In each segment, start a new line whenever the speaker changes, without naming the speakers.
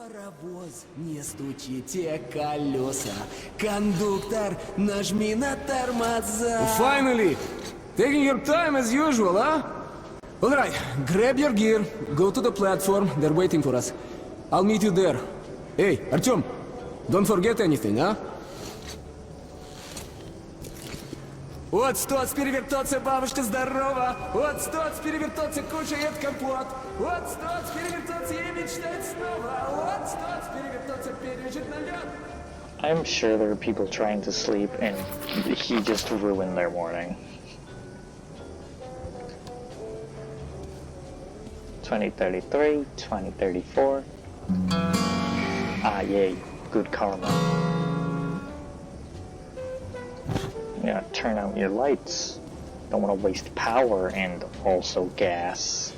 Паровоз, не стучите колеса. Кондуктор, нажми на тормоза.
Finally! Taking your time as usual, huh? Alright, grab your gear, go to the platform, they're waiting for us. I'll meet you there. Hey, Artyom, don't forget anything, huh? Вот стоц перевертоться, бабушка здорова. Вот стоц перевертоться, кушает компот. Вот стоц перевертоться и мечтать снова. Вот стоц перевертоться, пережить налет.
I'm sure there are people trying to sleep and he just ruined their morning. 2033, 2034. Ah, yay, good karma. Yeah, turn out your lights. Don't want to waste power and also gas.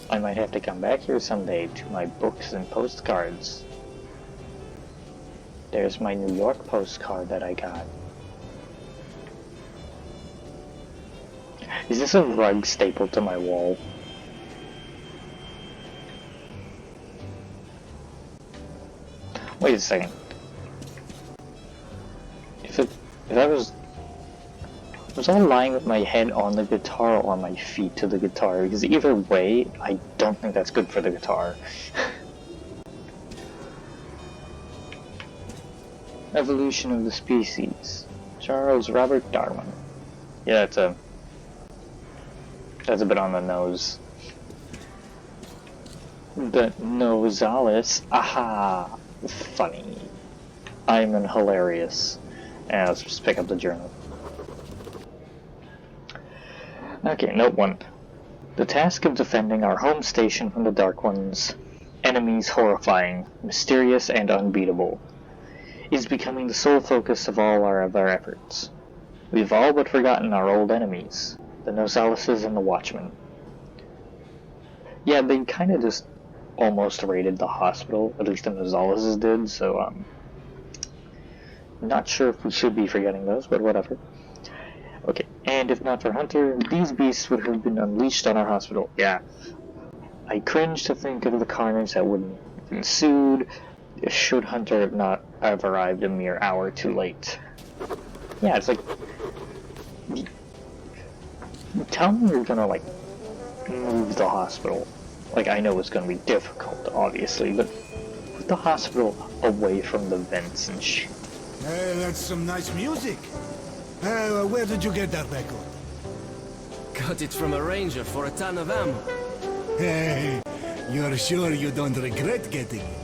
I might have to come back here someday to my books and postcards. There's my New York postcard that I got. Is this a rug stapled to my wall? Wait a second. If I was I lying with my head on the guitar or my feet to the guitar? Because either way, I don't think that's good for the guitar. Evolution of the species. Charles Robert Darwin. Yeah, that's a bit on the nose. The Nosalis. Aha! Funny. I'm an hilarious. And let's just pick up the journal. Okay, note 1. The task of defending our home station from the Dark Ones, enemies horrifying, mysterious, and unbeatable, is becoming the sole focus of all our other efforts. We've all but forgotten our old enemies, the Nosalises and the Watchmen. Yeah, they kind of just almost raided the hospital, at least the Nosalises did, so, not sure if we should be forgetting those, but whatever. Okay, and if not for Hunter, these beasts would have been unleashed on our hospital. Yeah. I cringe to think of the carnage that would have ensued should Hunter not have arrived a mere hour too late. Yeah, it's like... Tell me you're gonna, like, move the hospital. Like, I know it's gonna be difficult, obviously, but put the hospital away from the vents and shit.
Hey, that's some nice music. Where did you get that record?
Got it from a ranger for a ton of ammo.
Hey, you're sure you don't regret getting it?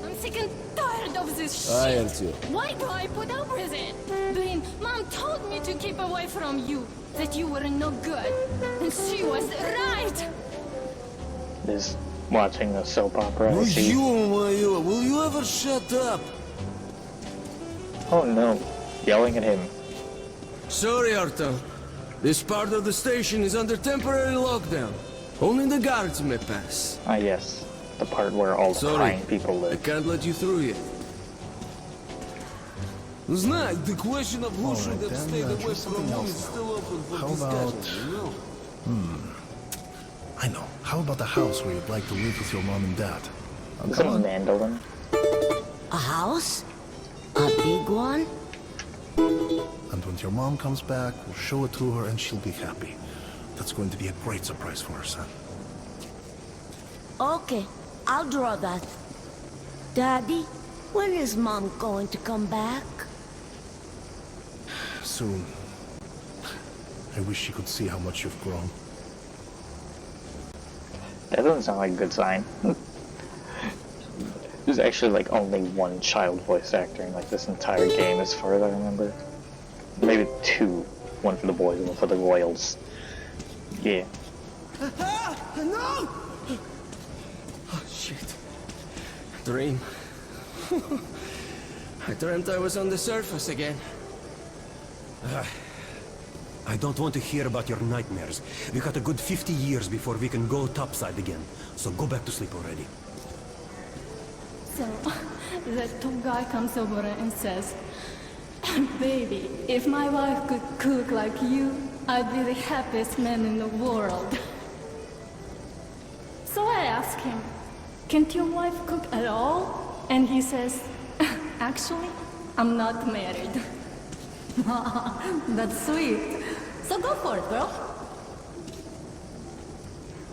I'm sick and tired of this shit.
I am too.
Why do I put up with it? Blaine, Mom told me to keep away from you, that you were no good. And she was right.
Is watching the soap opera.
Will you ever shut up?
Oh no, yelling at him.
Sorry, Artyom. This part of the station is under temporary lockdown. Only the guards may pass.
Ah yes, the part where all the crying people
I
live.
can't let you through yet. Знай, the question of who should have stayed away from you is still open for discussion, you know?
I know. How about the house where you'd like to live with your mom and dad?
Is it a mandolin?
A house? A big one?
And when your mom comes back, we'll show it to her and she'll be happy. That's going to be a great surprise for her son.
Okay, I'll draw that. Daddy, when is Mom going to come back?
Soon. I wish she could see how much you've grown.
That doesn't sound like a good sign. There's actually like only one child voice actor in like this entire game as far as I remember. Maybe 2. One for the boys and one for the royals. Yeah.
No! Oh shit. Dream. I dreamt I was on the surface again.
I don't want to hear about your nightmares. We got a good 50 years before we can go topside again. So go back to sleep already.
So, the top guy comes over and says, Baby, if my wife could cook like you, I'd be the happiest man in the world. So I asked him, can't your wife cook at all? And he says, actually, I'm not married. That's sweet. So go for it, girl.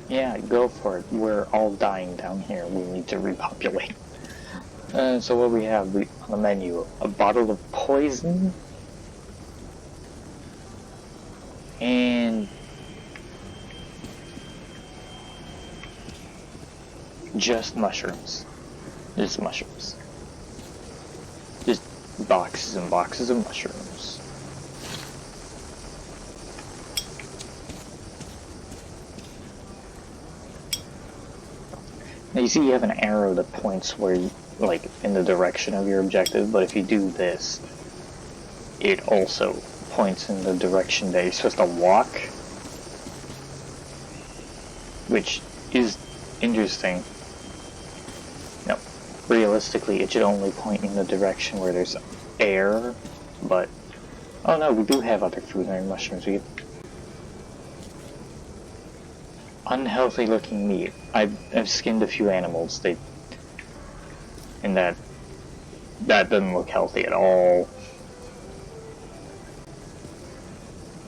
Yeah, go for it. We're all dying down here. We need to repopulate. So what we have on the menu? A bottle of poison. And just mushrooms. Just mushrooms. Just boxes and boxes of mushrooms. Now you see you have an arrow that points where you, like, in the direction of your objective, but if you do this, it also points in the direction that you're supposed to walk, which is interesting. No, realistically, it should only point in the direction where there's air, but oh no, we do have other food and mushrooms. We get unhealthy looking meat. I've skinned a few animals. And that doesn't look healthy at all.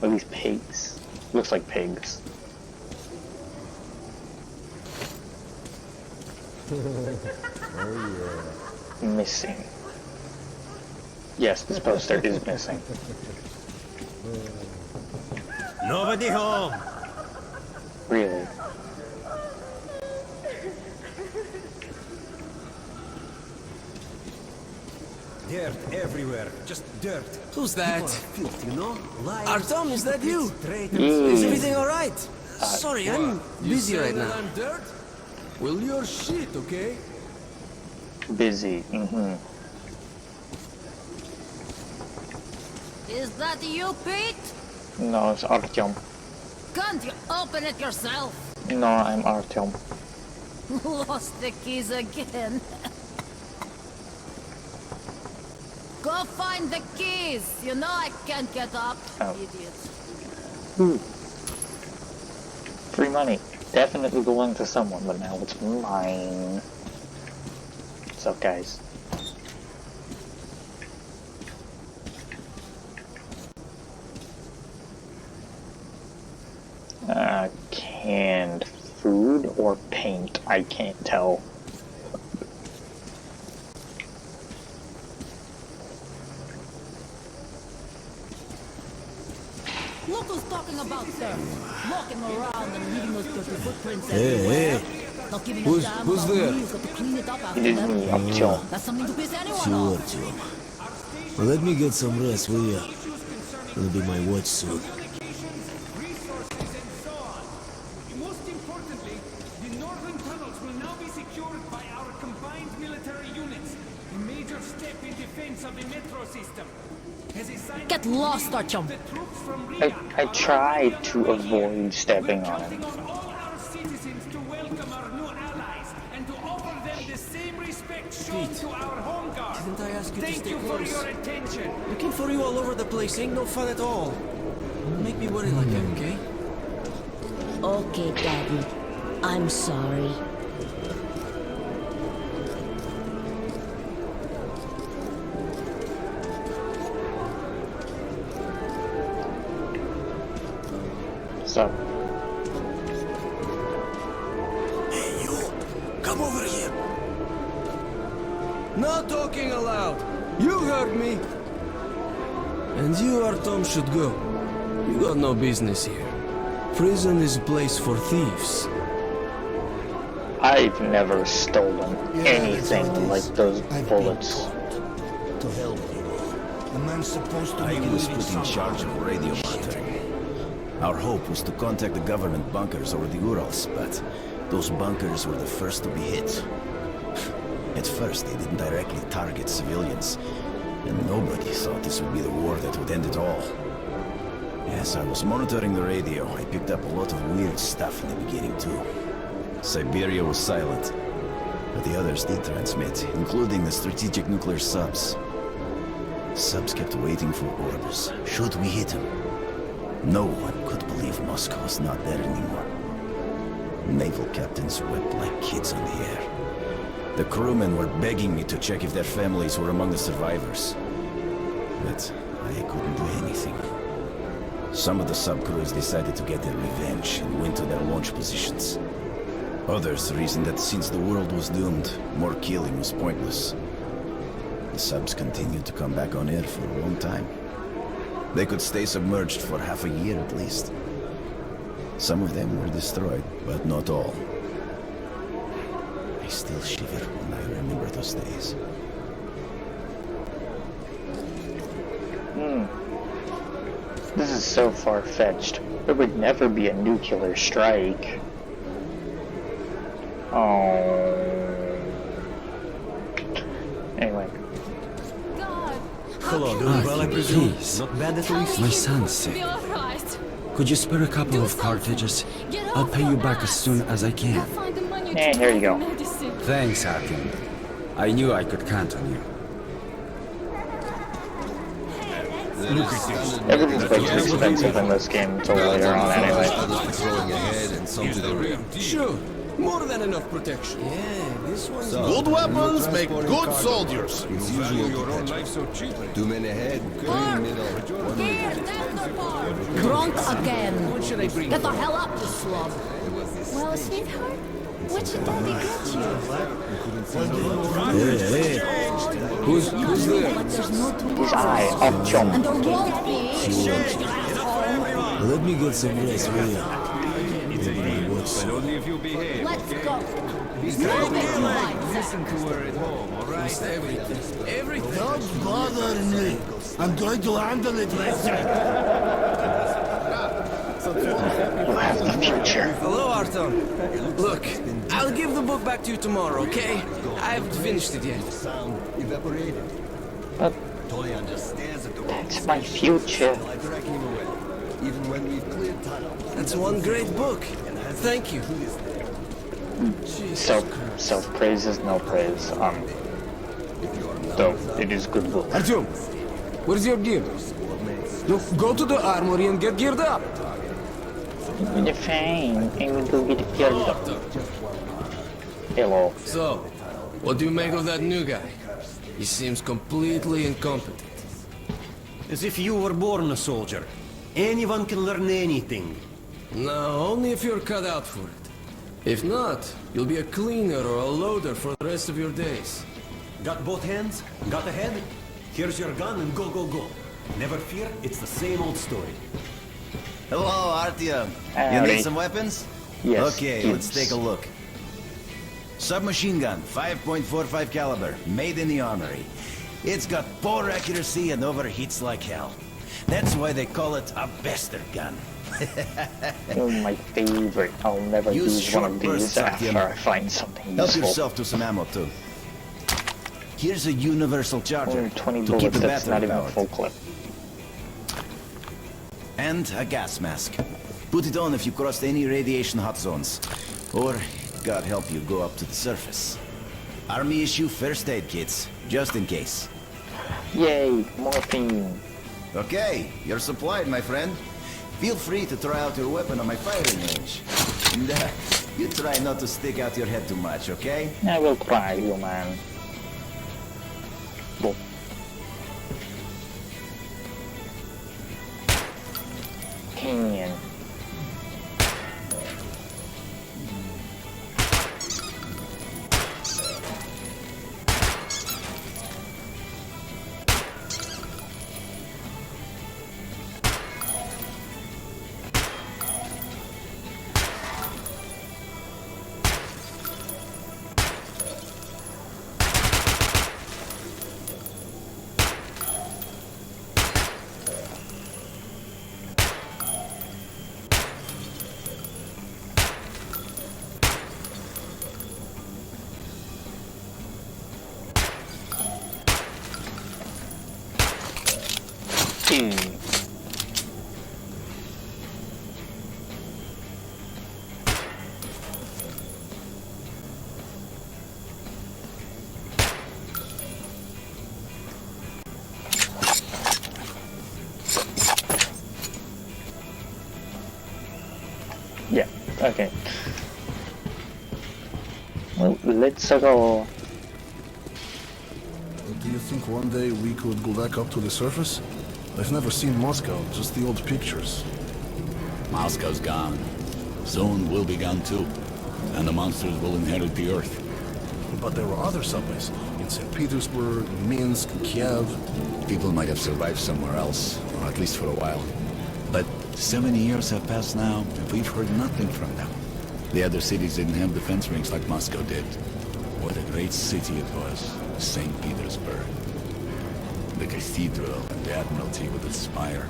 Are these pigs? Looks like pigs. Missing. Yes, this poster is missing.
Nobody home!
Really?
Dirt everywhere, just dirt.
Who's that?
Filth, you know? Liars,
Artem, is that you?
traitors.
Is everything alright? Sorry, I'm busy
say
right
that
now.
I'm dirt? Well, you're shit, okay?
Busy.
Is that you, Pete?
No, it's Artyom.
Can't you open it yourself?
No, I'm Artyom.
Lost the keys again. Go find the keys. You know I can't get up,
Oh.
idiot.
Free money. Definitely belonged to someone, but now it's mine. What's up, guys? Canned food or paint? I can't tell.
Look who's talking about there. Walking around and leaving those dirty footprints
Hey,
everywhere.
hey.
Not giving
Who's-
a damn
who's
about
there?
me. You've got to clean it up after
It is
them.
me, Artyom.
That's something to piss anyone
Sure,
off.
Tim. Well, let me get some rest, will ya? It'll be my watch soon.
Most importantly, the northern tunnels will now be secured by our combined military units. A major step in defense of the metro system. As a sign
Get lost, Artyom.
the troops from
I tried to avoid stepping on him.
on all our citizens to welcome our new allies and to offer them the same respect shown to our home guard.
Didn't I ask you to
Thank
stay
you for
close?
your attention.
Looking for you all over the place ain't no fun at all. Don't make me worry like that, okay?
Okay, Daddy. I'm sorry.
What's up?
Hey, you! Come over here!
No talking aloud. You heard me. And you, Artem, should go. You got no business here. Prison is a place for thieves.
I've never stolen
Yeah,
anything
that's how it
like
is.
those
I've been
bullets.
taught. To hell with you all. The man's supposed to
I
be
was
leading
put in charge
somehow.
of radio monitoring. Our hope was to contact the government bunkers over the Urals, but those bunkers were the first to be hit. At first, they didn't directly target civilians, and nobody thought this would be the war that would end it all. As I was monitoring the radio, I picked up a lot of weird stuff in the beginning, too. Siberia was silent, but the others did transmit, including the strategic nuclear subs. Subs kept waiting for orders. Should we hit him? No one could believe Moscow was not there anymore. Naval captains wept like kids on the air. The crewmen were begging me to check if their families were among the survivors. But I couldn't do anything. Some of the sub-crews decided to get their revenge and went to their launch positions. Others reasoned that since the world was doomed, more killing was pointless. The subs continued to come back on air for a long time. They could stay submerged for half a year at least. Some of them were destroyed, but not all. I still shiver when I remember those days.
This is so far-fetched. There would never be a nuclear strike. Oh. Anyway.
God.
Hello, doing well, I presume? Not bad at least?
My son's sick.
Be alright.
Could you spare a couple
Do
of cartridges?
something. Get
I'll
off
pay you
your
back as
ass.
soon as I can.
You'll find the money
Hey,
to
here you
buy
go.
medicine.
Thanks, Artyom. I knew I could count on you.
Everything's way too expensive in this game until later on anyway.
Sure. More than enough protection. Yeah, this one's
Good weapons make good soldiers.
It's usual your own life so cheap. Too many ahead, clean middle.
Drunk again. Get the hell up, you slug.
Well, sweetheart, what should daddy get you?
Hey. Who's there?
But there's no tomorrow.
His eye up jump.
And there won't be.
Let me get some rest, will you?
But only if you behave.
Let's go.
Move it, you white
Listen to her at home, alright?
Everything.
Don't bother me. I'm going to handle it later.
You have the future.
Hello, Artyom. Look, I'll give the book back to you tomorrow, okay? I haven't finished it yet.
Evaporated.
But
Toy understands that the
that's my future.
I drag him away. Even when we've cleared tunnel.
That's one great book. Thank you.
Self-praise is no praise. Though it is good book.
Artyom, where's your gear? Look, go to the armory and get geared up.
You're fine. I will go get killed. Hello.
So, what do you make of that new guy? He seems completely incompetent.
As if you were born a soldier. Anyone can learn anything.
No, only if you're cut out for it. If not, you'll be a cleaner or a loader for the rest of your days.
Got both hands? Got a head? Here's your gun and go, go, go. Never fear, it's the same old story.
Hello, Artyom. You
Howdy.
need some weapons?
Yes,
Okay,
please.
let's take a look. Submachine gun, 5.45 caliber, made in the armory. It's got poor accuracy and overheats like hell. That's why they call it a bastard gun.
Oh, my favorite. I'll never
Use
use one
short
of these
bursts,
after
Artyom.
I find something
Help
useful.
yourself to some ammo too. Here's a universal charger
Only 20
to keep
bullets,
the
that's not
battery
even
powered.
full clip.
And a gas mask. Put it on if you crossed any radiation hot zones. Or, God help you, go up to the surface. Army issue first aid kits, just in case.
Yay, morphine.
Okay, you're supplied, my friend. Feel free to try out your weapon on my firing range. And you try not to stick out your head too much, okay?
I will try, you man. Boom. Can. Yeah, okay. Well, let's go.
Do you think one day we could go back up to the surface? I've never seen Moscow, just the old pictures.
Moscow's gone. Soon we'll be gone too. And the monsters will inherit the Earth.
But there were other subways. In St. Petersburg, Minsk, Kiev.
People might have survived somewhere else, or at least for a while. But so many years have passed now, and we've heard nothing from them. The other cities didn't have defense rings like Moscow did. What a great city it was, St. Petersburg. The cathedral and the Admiralty with its spire.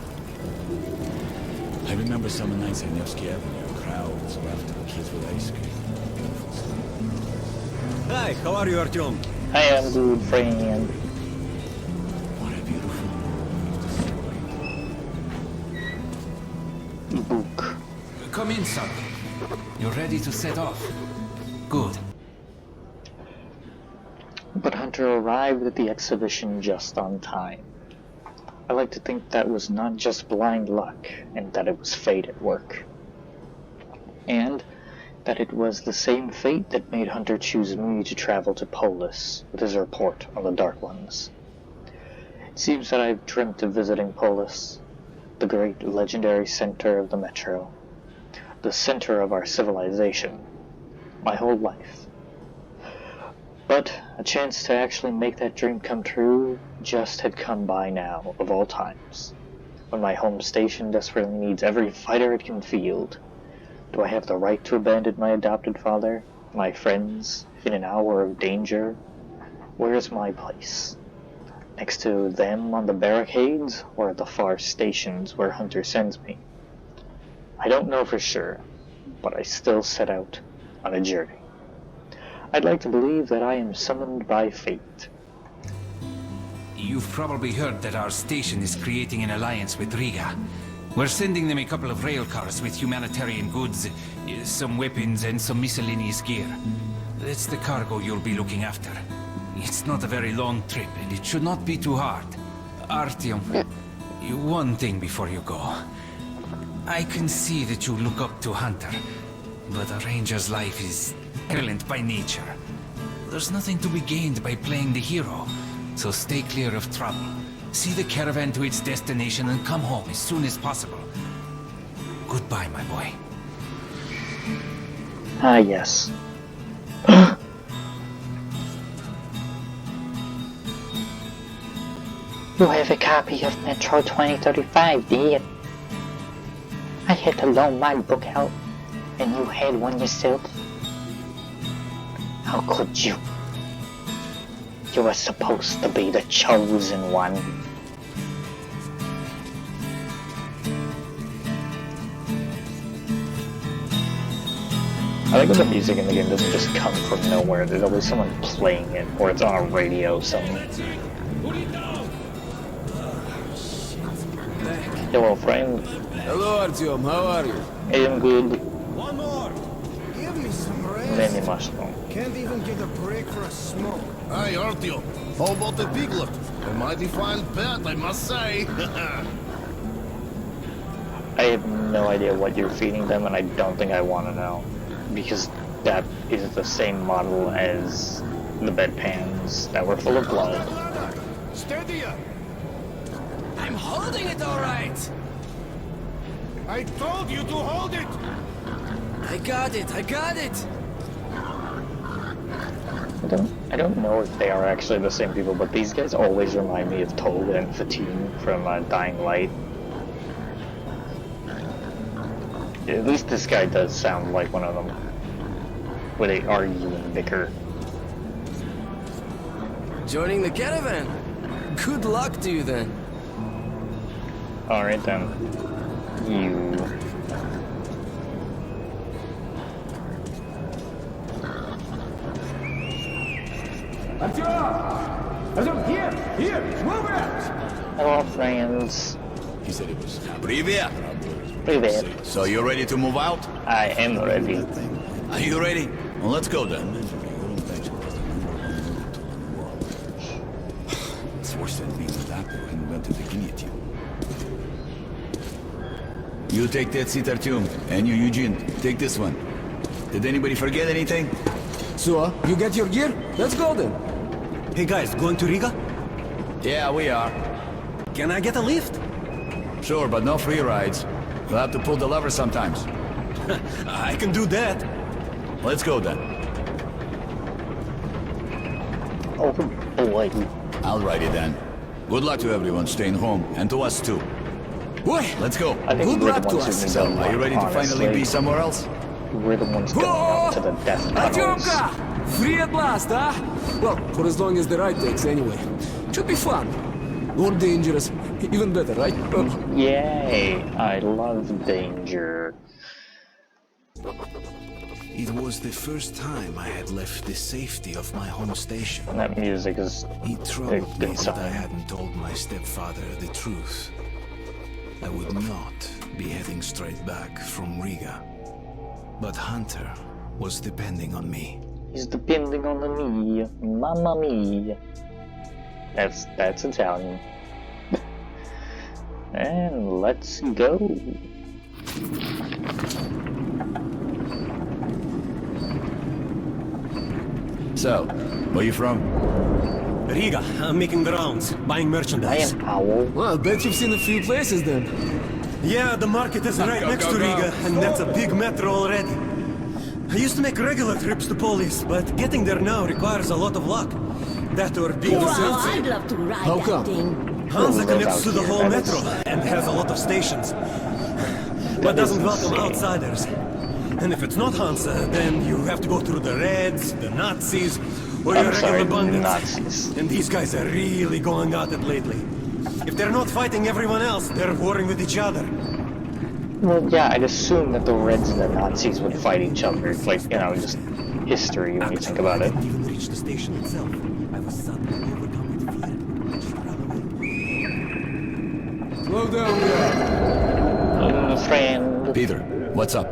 I remember summer nights on Nevsky Avenue, crowds, laughter, kids with ice cream. Beautiful stuff.
Hi, how are you, Artyom?
I am good friend.
What a beautiful
Book.
Come in, son. You're ready to set off. Good.
But Hunter arrived at the exhibition just on time. I like to think that was not just blind luck, and that it was fate at work. And that it was the same fate that made Hunter choose me to travel to Polis with his report on the Dark Ones. It seems that I've dreamt of visiting Polis, the great legendary center of the Metro, the center of our civilization, my whole life. But a chance to actually make that dream come true just had come by now, of all times, when my home station desperately needs every fighter it can field. Do I have the right to abandon my adopted father, my friends, in an hour of danger? Where is my place? Next to them on the barricades, or at the far stations where Hunter sends me? I don't know for sure, but I still set out on a journey. I'd like to believe that I am summoned by fate.
You've probably heard that our station is creating an alliance with Riga. We're sending them a couple of rail cars with humanitarian goods, some weapons and some miscellaneous gear. That's the cargo you'll be looking after. It's not a very long trip, and it should not be too hard. Artyom, one thing before you go. I can see that you look up to Hunter, but a ranger's life is violent by nature. There's nothing to be gained by playing the hero, so stay clear of trouble. See the caravan to its destination and come home as soon as possible. Goodbye, my boy.
Ah, yes. You have a copy of Metro 2035, do you? I had to loan my book out, and you had one yourself? How could you? You were supposed to be the chosen one. I like when the music in the game doesn't just come from nowhere. There's always someone playing it, or it's on a radio somewhere. Hello, friend.
Hello, Artyom. How are you?
I am good.
One more. Give me some rest.
Many mushroom.
Can't even get a break for a smoke.
Hey, Artyom, how about the piglet? A mighty fine pet, I must say.
I have no idea what you're feeding them, and I don't think I want to know. Because that is the same model as the bedpans that were full of blood.
Steady up.
I'm holding it all right!
I told you to hold it.
I got it, I got it!
I don't know if they are actually the same people, but these guys always remind me of Tolga and Fatine from Dying Light. At least this guy does sound like one of them, where they argue and bicker.
Joining the caravan. Good luck to you then.
Alright then. You...
Here, move out!
Hello, friends.
He said it was...
Привет!
Привет.
So you ready to move out?
I am ready.
Are you ready? Well, let's go then.
It's worse than being adopted and went to the guillotine. You take that seat, Artyom, and you, Eugene, take this one. Did anybody forget anything?
So, you get your gear? Let's go then.
Hey guys, going to Riga?
Yeah, we are.
Can I get a lift?
Sure, but no free rides. We'll have to pull the lever sometimes.
I can do that.
Let's go then.
Oh boy.
Alrighty then. Good luck to everyone staying home, and to us too.
Boy,
Let's go.
I think
Good
we're
luck
the
to
ones
us.
who've
So,
been done,
are you ready to
honestly.
finally be somewhere else?
We're the ones going out to the death tunnels.
Artyomka! Free at last, huh? Well, for as long as the ride takes anyway. Should be fun. Or dangerous. Even better, right?
Yay! I love danger.
It was the first time I had left the safety of my home station.
That music is
It
a
troubled me
good
that I
sign.
hadn't told my stepfather the truth. I would not be heading straight back from Riga. But Hunter was depending on me.
He's depending on me, mamma mia. That's Italian. And let's go.
So, where you from?
Riga, I'm making the rounds, buying
I
merchandise.
am Owl.
Well, I bet you've seen a few places then.
Yeah, the market is right
Go,
next
go,
to
go.
Riga, and that's a big metro already. I used to make regular trips to Polis, but getting there now requires a lot of luck. That or being
Wow, I'd love to ride
How
that
come?
thing.
Hansa
Live
connects
out
to the
here,
whole
that is-
metro and has a lot of stations, but
That is
doesn't welcome
insane.
outsiders. And if it's not Hansa, then you have to go through the Reds, the Nazis, or your
I'm sorry,
regular bandits.
Nazis.
And these guys are really going at it lately. If they're not fighting everyone else, they're warring with each other.
Well, yeah, I'd assume that the Reds and the Nazis would fight each other. It's like, you know, just history when you think about
I
it.
didn't even reach the station itself. I was suddenly overcome with fear and just ran away.
Slow down, guy.
Friend.
Peter, what's up?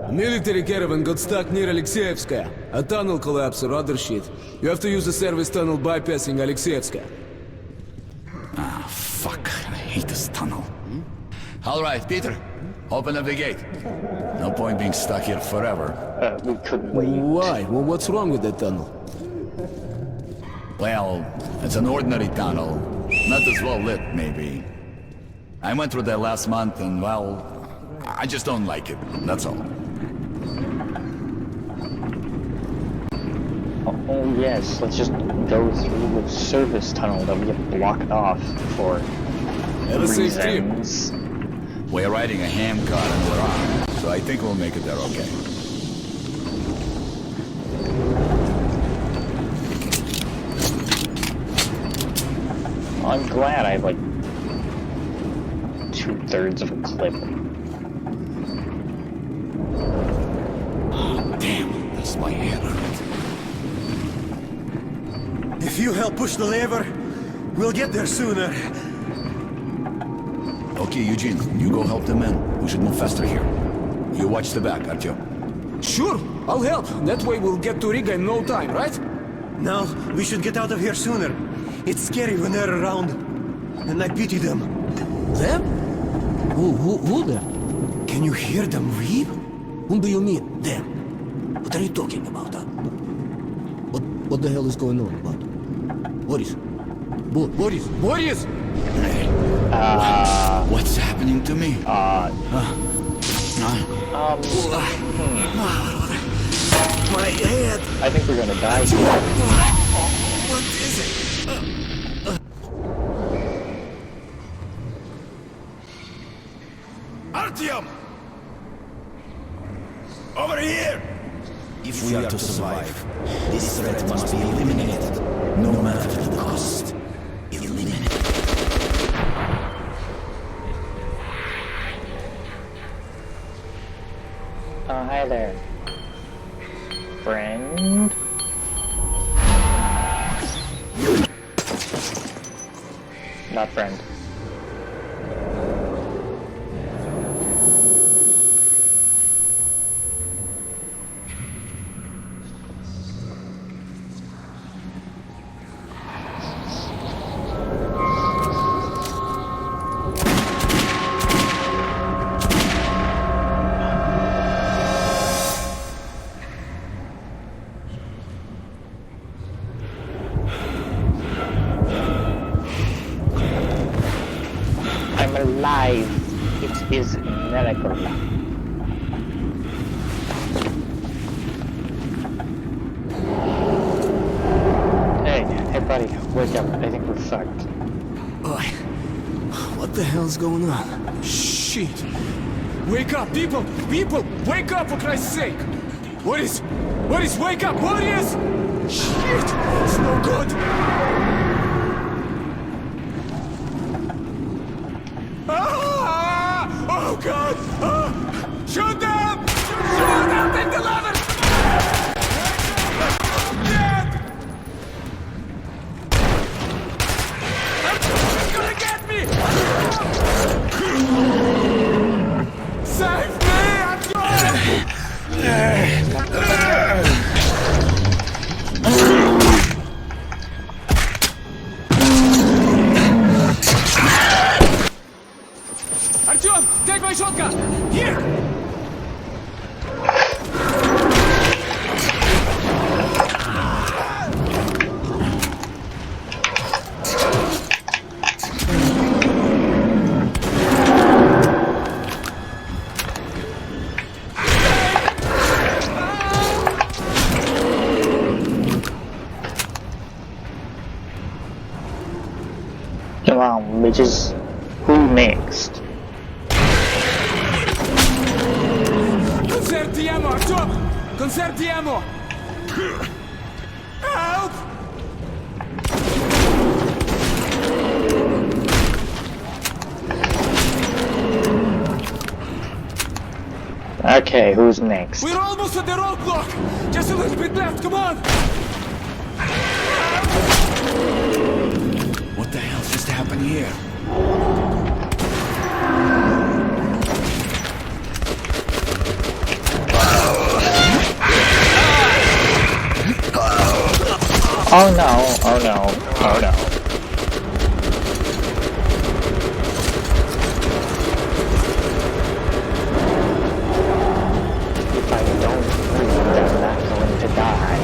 A military caravan got stuck near Alexeyevskaya. A tunnel collapsed or other shit. You have to use the service tunnel bypassing Alexeyevskaya.
Ah, fuck. I hate this tunnel. All right, Peter. Open up the gate. No point being stuck here forever.
We couldn't wait.
Why? Well, what's wrong with that tunnel?
Well, it's an ordinary tunnel. Not as well lit, maybe. I went through there last month and, well, I just don't like it. That's all.
Oh yes, let's just go through the service tunnel that we have blocked off for
Have a safe trip.
reasons.
We're riding a ham car and we're armed, so I think we'll make it there okay.
I'm glad I have like 2/3 of a clip.
Damn, that's my head.
If you help push the lever, we'll get there sooner.
Okay, Eugene, you go help the men. We should move faster here. You watch the back, Artyom.
Sure, I'll help. That way we'll get to Riga in no time, right?
Now, we should get out of here sooner. It's scary when they're around. And I pity them.
Them? Who them?
Can you hear them weep?
Whom do you mean, them? What are you talking about, huh? What the hell is going on about? Boris? Boris!
What's happening to me?
My head!
I think we're gonna die here.
What is it?
Artyom! Over here!
If we are to survive, this threat must be eliminated, no matter the cost. Eliminated.
Hi there. Friend? Not friend. It is miracle. Hey buddy, wake up. I think we're fucked.
Oi. What the hell's going on?
Shit! Wake up, people! People! Wake up, for Christ's sake! What is... Wake up! Warriors! Shit! It's no good! Ah! Oh, God! Ah! Shoot them! Shoot them! Take the lever! Dead! He's gonna get me! Save me! I'm going! Artyom, take my shotgun! Here!
Come on, bitches. Who next?
Conserve the ammo, Artyom! Conserve the ammo! Help!
Okay, who's next?
We're almost at the roadblock! Just a little bit left, come on!
What the hell just happened here?
Oh no, oh no, oh no. If I don't move, I'm not going to die.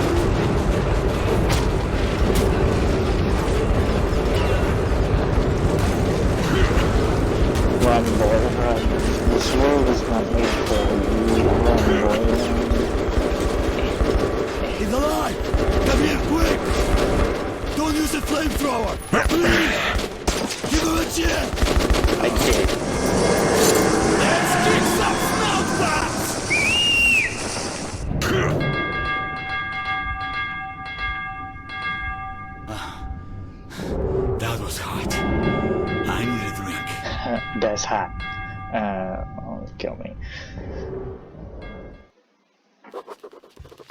Run, boy, run. This world is not made for you. Run, boy, run.
He's alive! Come here, quick! Don't use the flamethrower! Please! Give him a chance!
I did.
Let's kick some snout bats!
That was hot. I need a drink.
That's hot. Kill me.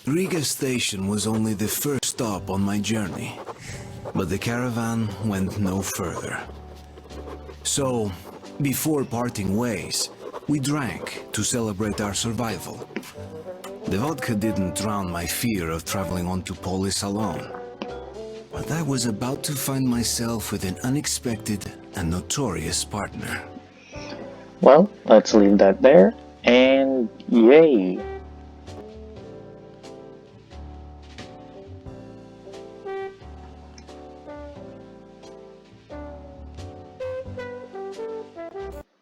Riga station was only the first stop on my journey, but the caravan went no further. So, before parting ways, we drank to celebrate our survival. The vodka didn't drown my fear of traveling on to Polis alone, but I was about to find myself with an unexpected and notorious partner.
Well, let's leave that there, and yay!